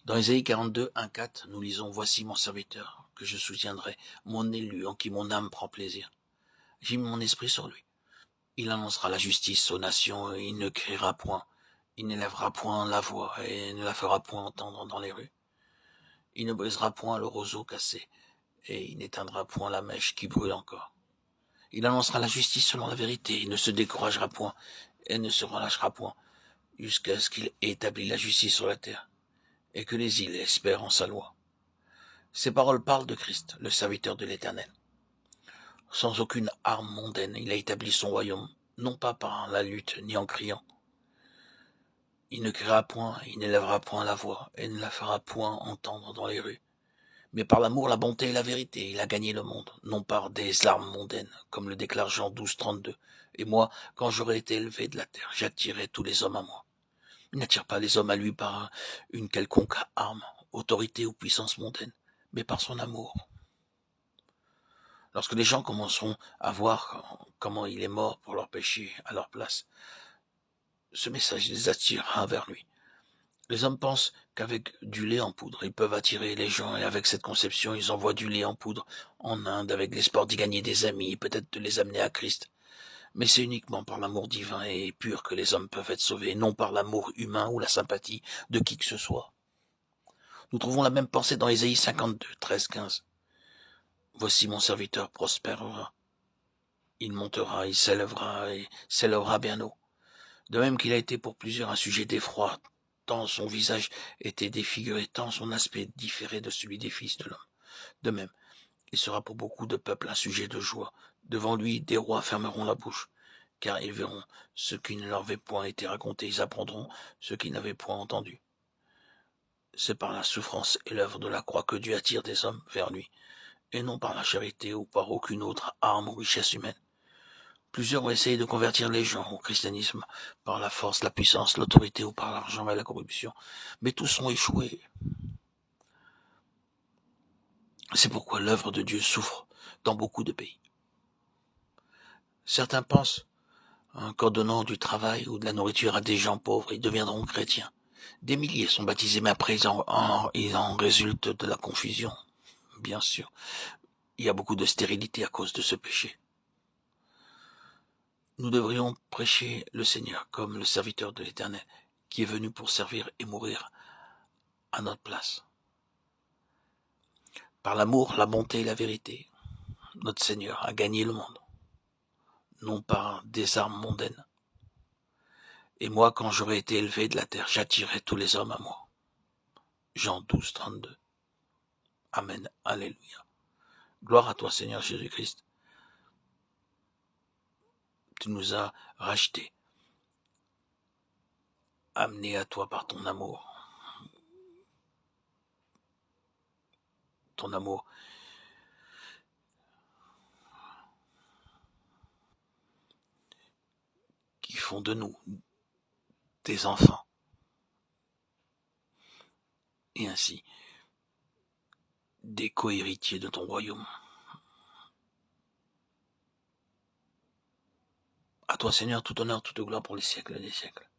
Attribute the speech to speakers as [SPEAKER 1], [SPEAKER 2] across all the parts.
[SPEAKER 1] Dans Ésaïe 42, 1, 4, nous lisons « Voici mon serviteur, que je soutiendrai, mon élu, en qui mon âme prend plaisir. J'ai mis mon esprit sur lui. Il annoncera la justice aux nations, et il ne criera point. Il n'élèvera point la voix, et ne la fera point entendre dans les rues. Il ne brisera point le roseau cassé, et il n'éteindra point la mèche qui brûle encore. Il annoncera la justice selon la vérité, il ne se découragera point, et ne se relâchera point, jusqu'à ce qu'il ait établi la justice sur la terre, et que les îles espèrent en sa loi. » Ces paroles parlent de Christ, le serviteur de l'Éternel. Sans aucune arme mondaine, il a établi son royaume, non pas par la lutte, ni en criant. Il ne criera point, il n'élèvera point la voix, et ne la fera point entendre dans les rues. Mais par l'amour, la bonté et la vérité, il a gagné le monde, non par des armes mondaines, comme le déclare Jean 12, 32. Et moi, quand j'aurai été élevé de la terre, j'attirerai tous les hommes à moi. Il n'attire pas les hommes à lui par une quelconque arme, autorité ou puissance mondaine, mais par son amour. Lorsque les gens commenceront à voir comment il est mort pour leurs péchés à leur place, ce message les attirera vers lui. Les hommes pensent qu'avec du lait en poudre, ils peuvent attirer les gens, et avec cette conception, ils envoient du lait en poudre en Inde avec l'espoir d'y gagner des amis et peut-être de les amener à Christ. Mais c'est uniquement par l'amour divin et pur que les hommes peuvent être sauvés, non par l'amour humain ou la sympathie de qui que ce soit. Nous trouvons la même pensée dans Ésaïe 52, 13, 15. Voici mon serviteur prospérera. Il montera, il s'élèvera et s'élèvera bien haut. De même qu'il a été pour plusieurs un sujet d'effroi, tant son visage était défiguré, tant son aspect différait de celui des fils de l'homme. De même, il sera pour beaucoup de peuples un sujet de joie. Devant lui, des rois fermeront la bouche, car ils verront ce qui ne leur avait point été raconté, ils apprendront ce qu'ils n'avaient point entendu. C'est par la souffrance et l'œuvre de la croix que Dieu attire des hommes vers lui, et non par la charité ou par aucune autre arme ou richesse humaine. Plusieurs ont essayé de convertir les gens au christianisme par la force, la puissance, l'autorité ou par l'argent et la corruption, mais tous ont échoué. C'est pourquoi l'œuvre de Dieu souffre dans beaucoup de pays. Certains pensent qu'en donnant du travail ou de la nourriture à des gens pauvres, ils deviendront chrétiens. Des milliers sont baptisés, mais après il en résulte de la confusion. Bien sûr, il y a beaucoup de stérilité à cause de ce péché. Nous devrions prêcher le Seigneur comme le serviteur de l'Éternel, qui est venu pour servir et mourir à notre place. Par l'amour, la bonté et la vérité, notre Seigneur a gagné le monde, non par des armes mondaines. Et moi, quand j'aurai été élevé de la terre, j'attirerai tous les hommes à moi. Jean 12, 32. Amen. Alléluia. Gloire à toi, Seigneur Jésus-Christ. Tu nous as rachetés, amenés à toi par ton amour. Ton amour qui font de nous tes enfants. Et ainsi, des co-héritiers de ton royaume. À toi, Seigneur, tout honneur, toute gloire pour les siècles des siècles.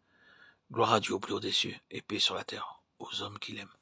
[SPEAKER 1] Gloire à Dieu au plus haut des cieux, et paix sur la terre aux hommes qu'il aime.